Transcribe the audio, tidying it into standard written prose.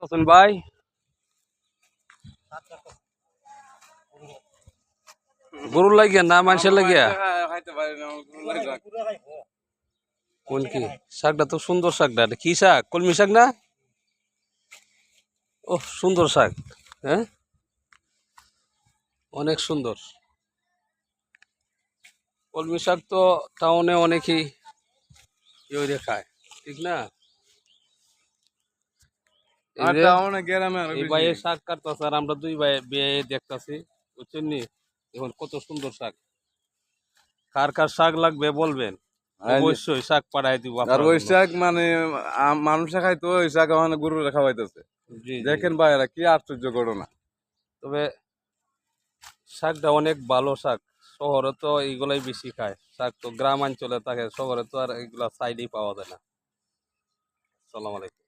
আছেন ভাই? গরুর লাগিয়া না মানুষের লাগিয়া? কোন কি শাকটা তো সুন্দর, শাকটা এটা কি শাক? কলমি শাক না? ও সুন্দর শাক। হ্যাঁ, অনেক সুন্দর। কলমি শাক তো টাউনে অনেকেই ইয়ে খায়, ঠিক না? এই যে এই ভাইয়ের শাক কাটতেছে আর আমরা দুই ভাই বিয়ে দেখতেছি, বুঝছেন নি? এখন কত সুন্দর শাক। কার কার শাক লাগবে বলবেন, অবশ্যই শাক পাঠাই দিব আর আপনার ওই জন্য। শাক মানে মানুষে খাইতো, ওই শাক ওখানে গরুরে খাওয়াইতেছে। জি জি। দেখেন ভাইরা কি আশ্চর্য ঘটনা। তবে শাকটা অনেক ভালো শাক। শহরে তো এইগুলাই বেশি খায় শাক, তো গ্রামাঞ্চলে থাকে, শহরে তো আর এগুলা সাইডেই পাওয়া যায় না। আসসালামু আলাইকুম।